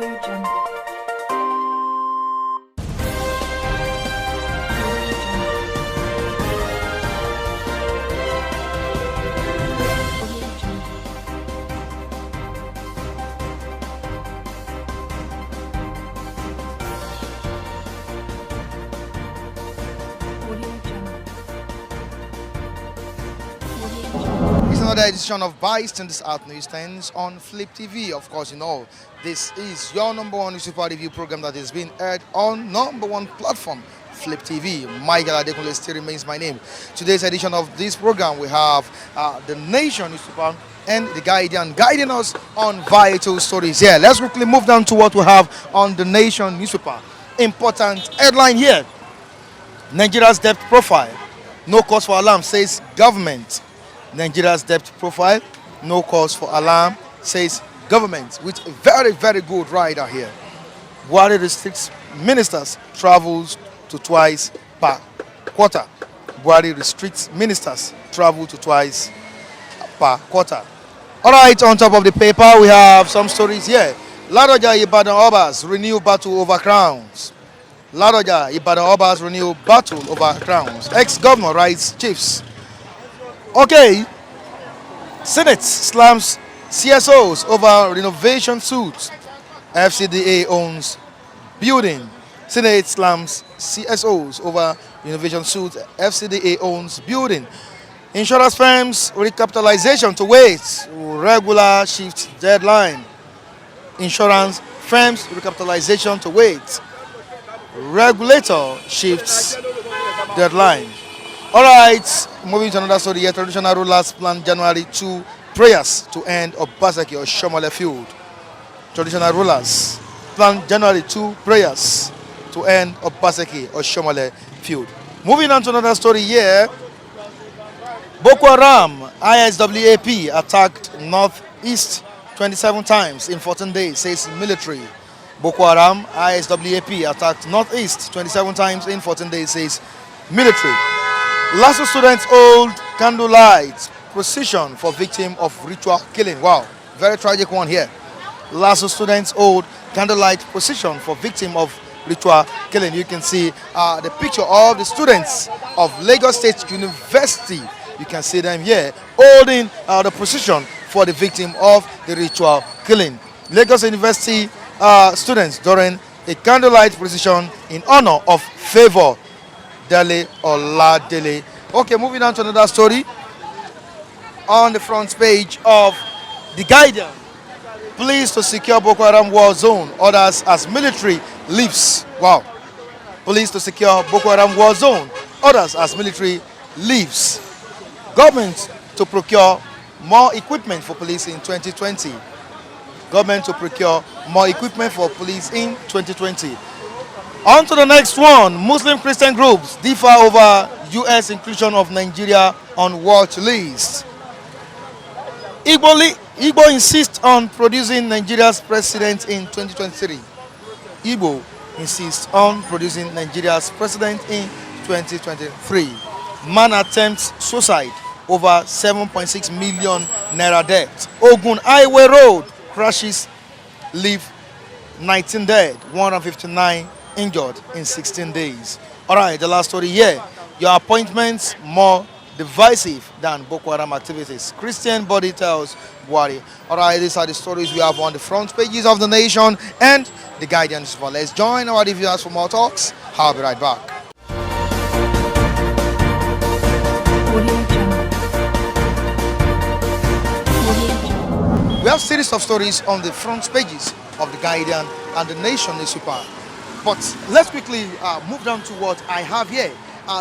Audio Jungle. It's another edition of Bystanders at Newsstands on Flip TV. Of course, you know, this is your number one newspaper review program that is being aired on number one platform, Flip TV. Michael Adekunle still remains my name. Today's edition of this program, we have the Nation newspaper and the Guardian guiding us on vital stories. Here, let's quickly move down to what we have on the Nation newspaper. Important headline here: Nigeria's debt profile, no cause for alarm, says government. Nigeria's debt profile, no cause for alarm, says government, with a very, very good rider here. Buhari restricts ministers' travels to twice per quarter. Buhari restricts ministers' travel to twice per quarter. All right, on top of the paper, we have some stories here. Ladoja Ibadan Obas renew battle over crowns. Ladoja Ibadan Obas renew battle over crowns. Ex-governor writes chiefs. Okay, Senate slams CSOs over renovation suits. FCDA owns building. Senate slams CSOs over renovation suits. FCDA owns building. Insurance firms recapitalization to wait. Regular shift deadline. Insurance firms recapitalization to wait. Regulator shifts deadline. All right, moving to another story here. Traditional rulers plan January 2 prayers to end Obaseki or Shomole feud. Traditional rulers plan January 2 prayers to end Obaseki or Shomole feud. Moving on to another story here. Boko Haram ISWAP attacked Northeast 27 times in 14 days, says military. Boko Haram ISWAP attacked Northeast 27 times in 14 days, says military. Lasso students hold candlelight procession for victim of ritual killing. Wow, very tragic one here. Lasso students hold candlelight procession for victim of ritual killing. You can see the picture of the students of Lagos State University. You can see them here holding the procession for the victim of the ritual killing. Lagos University students during a candlelight procession in honor of Favor Dele Oladele. Okay, moving on to another story. On the front page of The Guardian, police to secure Boko Haram war zone, orders as military leaves. Wow. Police to secure Boko Haram war zone, orders as military leaves. Government to procure more equipment for police in 2020. Government to procure more equipment for police in 2020. On to the next one. Muslim Christian groups differ over U.S. inclusion of Nigeria on watch list. Igbo insists on producing Nigeria's president in 2023. Igbo insists on producing Nigeria's president in 2023. Man attempts suicide over 7.6 million naira debt. Ogun Highway Road crashes, leave 19 dead, 159 injured in 16 days. All right, the last story here. Your appointments more divisive than Boko Haram activities. Christian body tells Buhari. All right, these are the stories we have on the front pages of The Nation and The Guardian. Let's join our reviewers for more talks. I'll be right back. We have series of stories on the front pages of The Guardian and The Nation newspaper. But let's quickly move down to what I have here.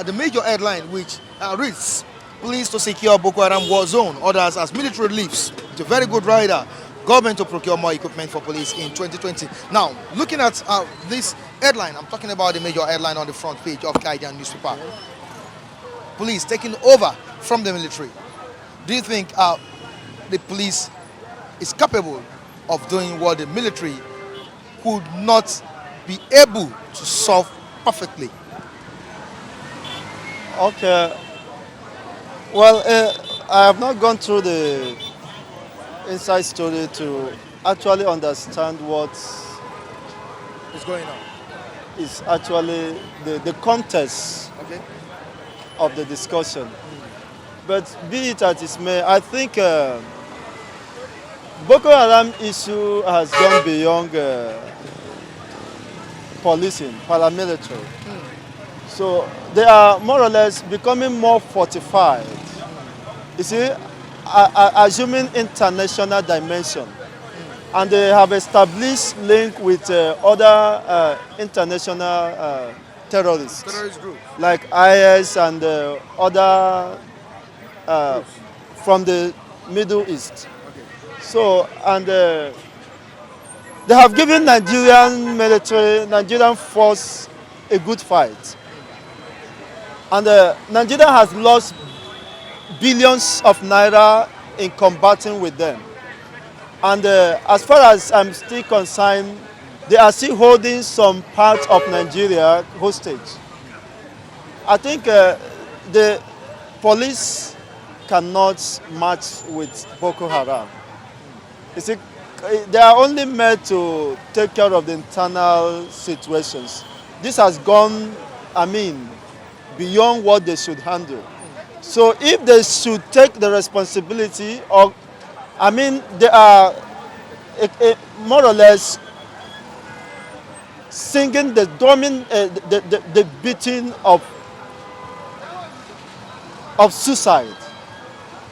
The major headline, which reads, police to secure Boko Haram war zone, orders as military leaves. It's a very good rider. Government to procure more equipment for police in 2020. Now, looking at this headline, I'm talking about the major headline on the front page of Guardian newspaper. Police taking over from the military. Do you think the police is capable of doing what the military could not be able to solve perfectly? Okay. Well, I have not gone through the inside story to actually understand what is going on? is actually the context Okay. of the discussion. But be it as it may, I think Boko Haram issue has gone beyond policing, paramilitary. So they are more or less becoming more fortified. You see, assuming international dimension. And they have established link with other international terrorists, Terrorist group. like IS and other from the Middle East. Okay. So, and they have given Nigerian military, Nigerian force a good fight. And Nigeria has lost billions of naira in combating with them. And as far as I'm still concerned, they are still holding some parts of Nigeria hostage. I think the police cannot match with Boko Haram. You see, they are only made to take care of the internal situations. This has gone, beyond what they should handle. So if they should take the responsibility of, they are more or less singing the the beating of suicide.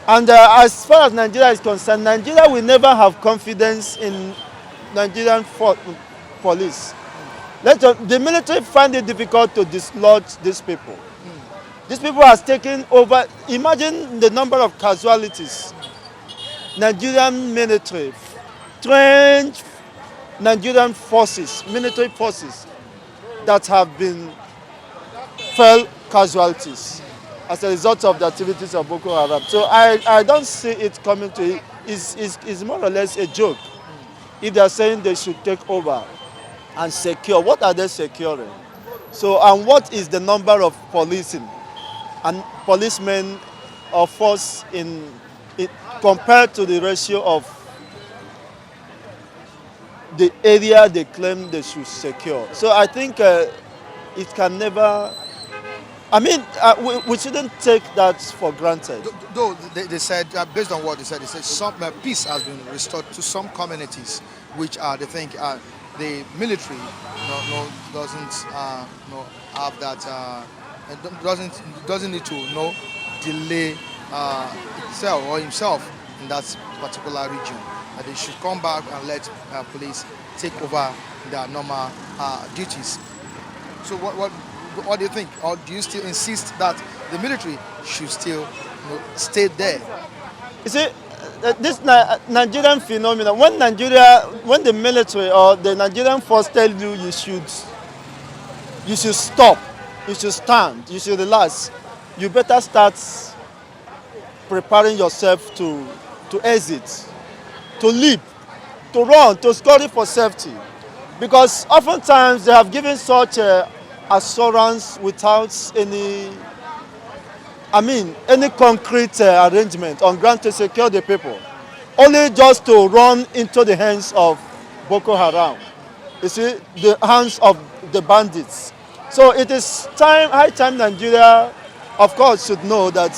And as far as Nigeria is concerned, Nigeria will never have confidence in Nigerian police. The military find it difficult to dislodge these people. These people are taking over. Imagine the number of casualties. Nigerian military, trained Nigerian forces, military forces that have been fell casualties as a result of the activities of Boko Haram. So I don't see it coming to it. It's more or less a joke. If they are saying they should take over and secure, what are they securing? So, and what is the number of policing and policemen or force in it compared to the ratio of the area they claim they should secure? So I think it can never. We shouldn't take that for granted. Though they said, based on what they said some peace has been restored to some communities, which they think the military doesn't have that, doesn't need to delay itself or himself in that particular region. That they should come back and let police take over their normal duties. So what do you think? Or do you still insist that the military should still stay there? You see, this Nigerian phenomenon, when the military or the Nigerian force tell you you should stop, you should stand, you should relax, you better start preparing yourself to exit, to leap, to run, to scurry for safety. Because oftentimes they have given such assurance without any concrete arrangement on ground to secure the people, only just to run into the hands of Boko Haram. You see, the hands of the bandits. So it is high time Nigeria, of course, should know that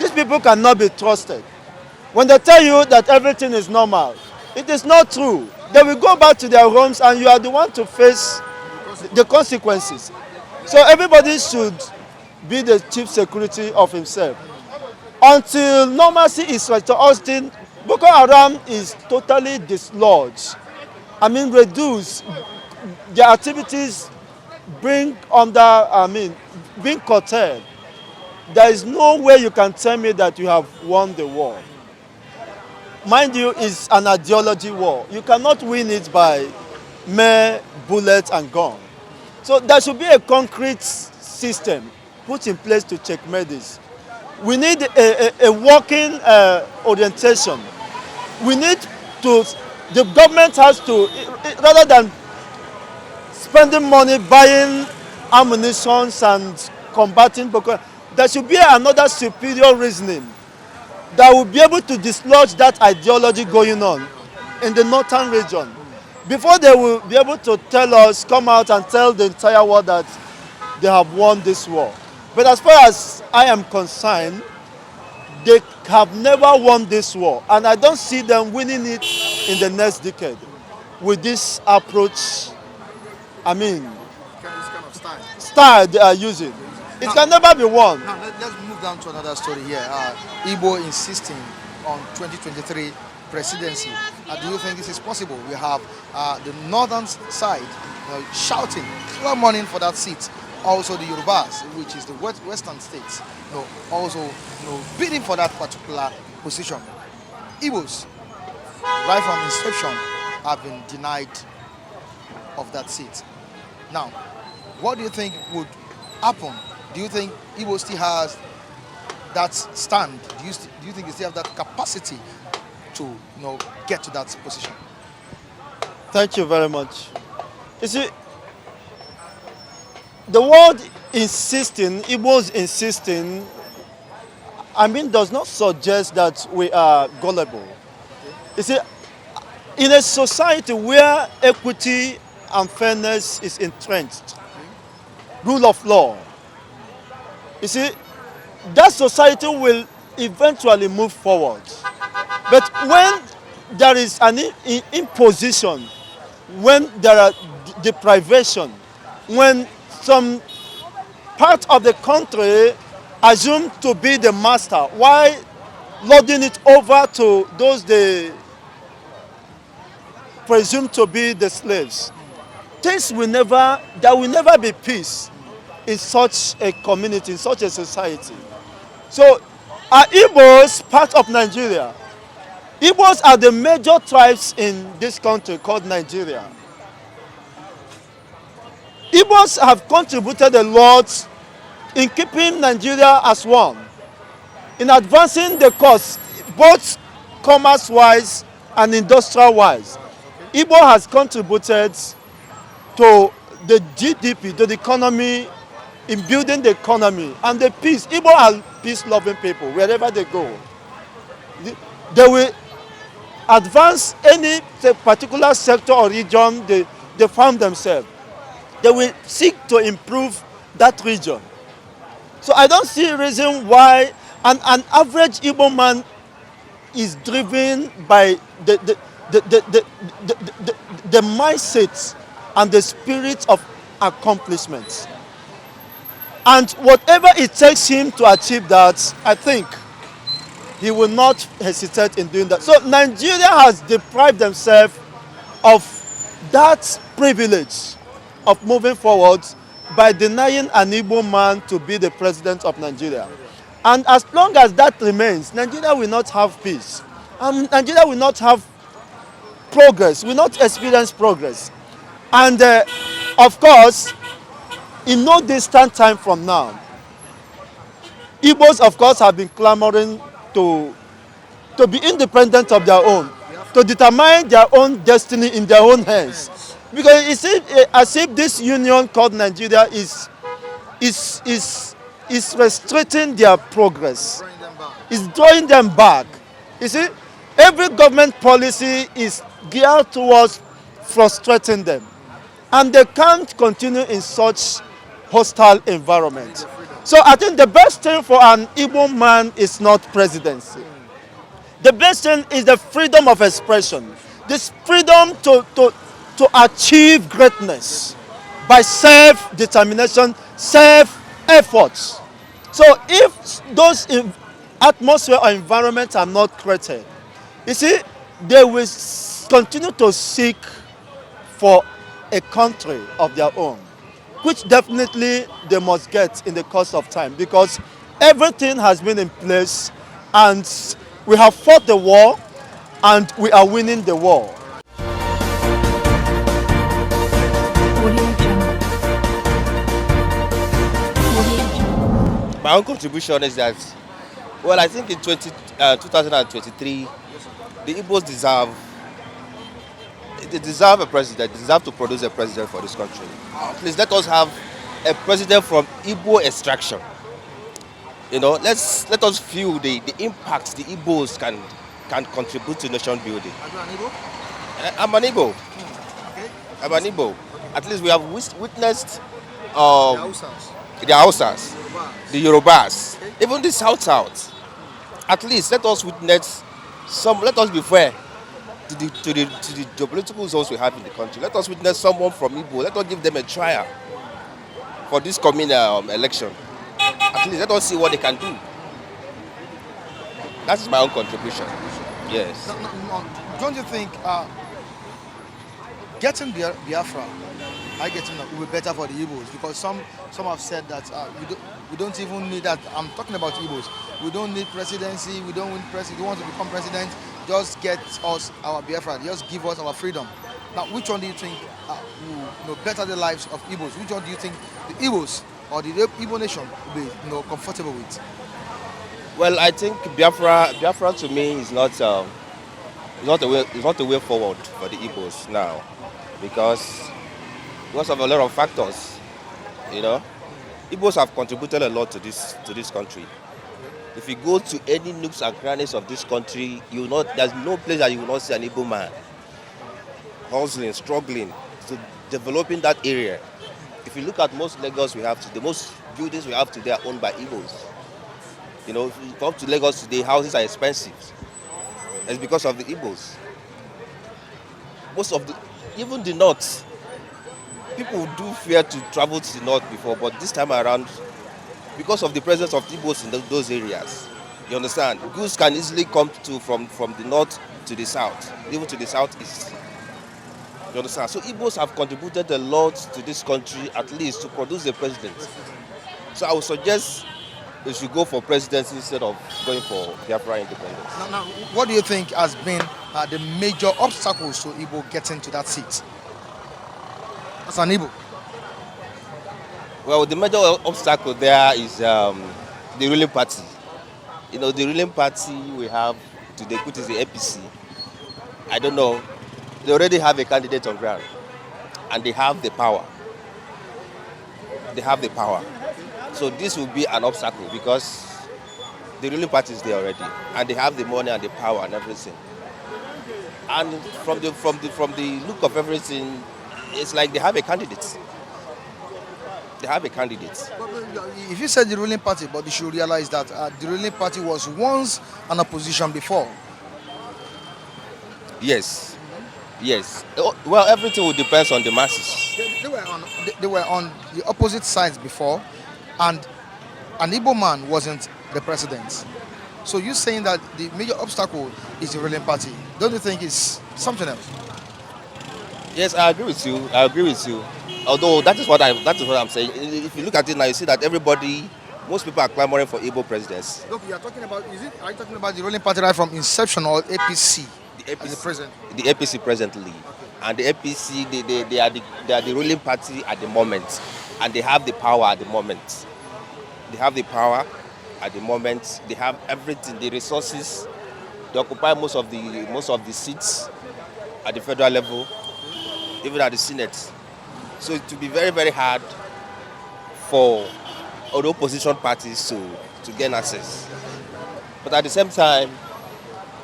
these people cannot be trusted. When they tell you that everything is normal, it is not true. They will go back to their homes and you are the one to face the consequences. So everybody should be the chief security of himself. Until normalcy is restored, Boko Haram is totally dislodged. Reduced. Their activities being curtailed. There is no way you can tell me that you have won the war. Mind you, it's an ideology war. You cannot win it by mere bullets and gun. So there should be a concrete system put in place to checkmate this. We need a working orientation. We need the government has to, rather than spending money buying ammunition and combating Boko Haram, there should be another superior reasoning that will be able to dislodge that ideology going on in the northern region. before they will be able to tell us, come out and tell the entire world that they have won this war. But as far as I am concerned, they have never won this war, and I don't see them winning it in the next decade with this approach. I mean, This kind of style they are using. It can never be won. Now let's move down to another story here. Igbo insisting on 2023 presidency. Do you think this is possible? We have the northern side shouting, clamoring for that seat. Also the Yorubas, which is the western states, also bidding for that particular position. Igbos, right from inception, have been denied of that seat. Now, what do you think would happen? Do you think Igbo still has that stand? Do you think they still have that capacity to get to that position? Thank you very much. You see, the word insisting, Igbos insisting, I mean, does not suggest that we are gullible. You see, in a society where equity and fairness is entrenched, rule of law, you see, that society will eventually move forward. But when there is an imposition, when there are deprivation, when some part of the country assumed to be the master while loading it over to those they presume to be the slaves, there will never be peace in such a community, in such a society. So are Igbos part of Nigeria? Igbos are the major tribes in this country called Nigeria. Igbos have contributed a lot in keeping Nigeria as one, in advancing the cause, both commerce-wise and industrial-wise. Igbo has contributed to the GDP, to the economy, in building the economy and the peace. Igbo are peace-loving people wherever they go. They will advance any particular sector or region they found themselves. They will seek to improve that region. So I don't see a reason why an average Igbo man is driven by the mindset and the spirit of accomplishments. And whatever it takes him to achieve that, I think he will not hesitate in doing that. So Nigeria has deprived themselves of that privilege of moving forward by denying an Igbo man to be the president of Nigeria. And as long as that remains, Nigeria will not have peace. Nigeria will not have progress, will not experience progress. And of course, in no distant time from now, Igbos, of course, have been clamoring to be independent of their own, to determine their own destiny in their own hands. Because it seems as if this union called Nigeria is restricting their progress. It's drawing them back. You see, every government policy is geared towards frustrating them. And they can't continue in such hostile environment. So I think the best thing for an Igbo man is not presidency. The best thing is the freedom of expression. This freedom to achieve greatness by self-determination, self-efforts. So if those atmosphere or environment are not created, you see, they will continue to seek for a country of their own, which definitely they must get in the course of time, because everything has been in place and we have fought the war and we are winning the war. My own contribution is that, well, I think in 2023, the Igbos deserve a president. They deserve to produce a president for this country. Please let us have a president from Igbo extraction. Let us feel the impacts the Igbos can contribute to nation building. Are you an Igbo? I'm an Igbo. I'm an Igbo. At least we have witnessed The um, Hausas. the Hausas, the Yorubas, Okay. even the South. At least let us witness some. Let us be fair to the geopolitical zones we have in the country. Let us witness someone from Igbo. Let us give them a trial for this coming election. At least let us see what they can do. That is my own contribution. Yes. Don't you think getting Biafra, I getting that will be better for the Igbos? Because some have said that we don't even need that. I'm talking about Igbos. We don't need presidency. We don't want president. We want to become president. Just get us our Biafra. Just give us our freedom. Now, which one do you think will better the lives of Igbos? Which one do you think the Igbos or the Igbo nation will be comfortable with? Well, I think Biafra to me is not a way forward for the Igbos now, because of a lot of factors. You know, Igbos have contributed a lot to this country. If you go to any nooks and crannies of this country, there's no place that you will not see an Igbo man hustling, struggling to developing that area. If you look at most Lagos we have today, most buildings we have today are owned by Igbos. You know, if you come to Lagos today, houses are expensive. It's because of the Igbos. Even the north, people do fear to travel to the north before, but this time around, because of the presence of Igbos in those areas, you understand, goods can easily come from the north to the south, even to the southeast. You understand? So Igbos have contributed a lot to this country, at least to produce a president. So I would suggest we should go for presidency instead of going for Biafra independence. Now, what do you think has been the major obstacles to Igbo getting to that seat? As an Igbo. Well, the major obstacle there is the ruling party. You know, the ruling party we have today, which is the APC. I don't know. They already have a candidate on ground, and they have the power. They have the power. So this will be an obstacle because the ruling party is there already, and they have the money and the power and everything. And from the look of everything, it's like they have a candidate. They have a candidate. If you said the ruling party, but you should realize that the ruling party was once an opposition before. Yes. Yes. Well, everything will depend on the masses. They were on the opposite sides before, and an Igbo man wasn't the president. So you're saying that the major obstacle is the ruling party. Don't you think it's something else? Yes, I agree with you. Although that is what I'm saying. If you look at it now, you see that most people are clamoring for Igbo presidents. Look, you are talking about. Are you talking about the ruling party right from inception or APC? The APC, as the president. The APC presently, and the APC they are the ruling party at the moment, and they have the power at the moment. They have the power at the moment. They have everything, the resources. They occupy most of the seats at the federal level, even at the Senate. So it will be very, very hard for all the opposition parties to gain access. But at the same time,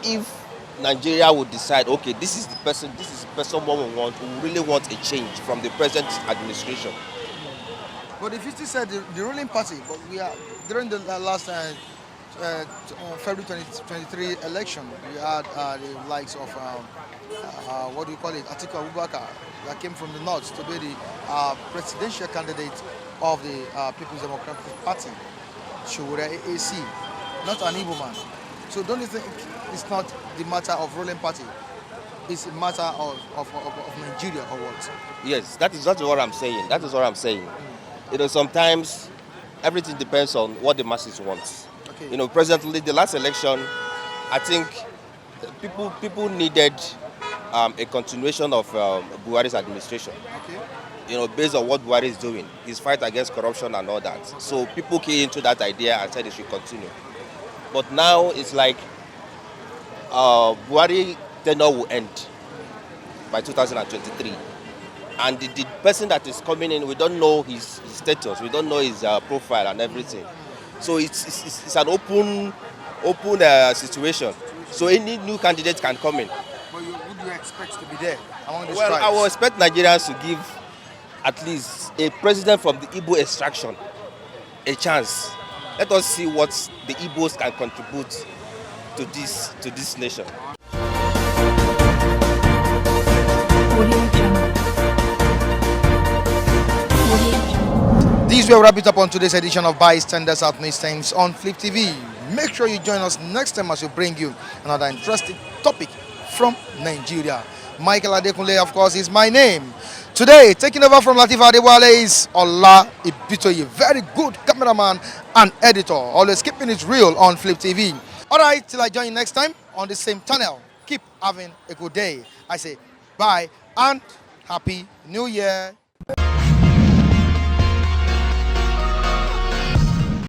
if Nigeria would decide, okay, this is the person we really want a change from the present administration. But if you still said the ruling party, but we are during the last February 2023 election, we had the likes of what do you call it, Atiku Abubakar, that came from the north to be the presidential candidate of the People's Democratic Party, Showore AAC, not an Igbo man. So don't you think it's not the matter of ruling party? It's a matter of Nigeria or what? Yes, that is what I'm saying. That is what I'm saying. You know, sometimes everything depends on what the masses want. Okay. You know, presently, the last election, I think people needed a continuation of Buhari's administration. Okay. You know, based on what Buhari is doing, his fight against corruption and all that. So people came into that idea and said it should continue. But now it's like Buhari tenure will end by 2023. And the person that is coming in, we don't know his status, we don't know his profile and everything. So it's an open situation. So any new candidate can come in. But do you expect to be there among the Well, tribes? I will expect Nigerians to give at least a president from the Igbo extraction a chance. Let us see what the Igbos can contribute to this nation. This will wrap it up on today's edition of Bystanders at Newsstands on Flip TV. Make sure you join us next time as we bring you another interesting topic from Nigeria. Michael Adekunle, of course, is my name. Today, taking over from Latif Adewale is Ola Ibitoye, very good cameraman and editor, always keeping it real on Flip TV. All right, till I join you next time on the same channel. Keep having a good day. I say bye and Happy New Year.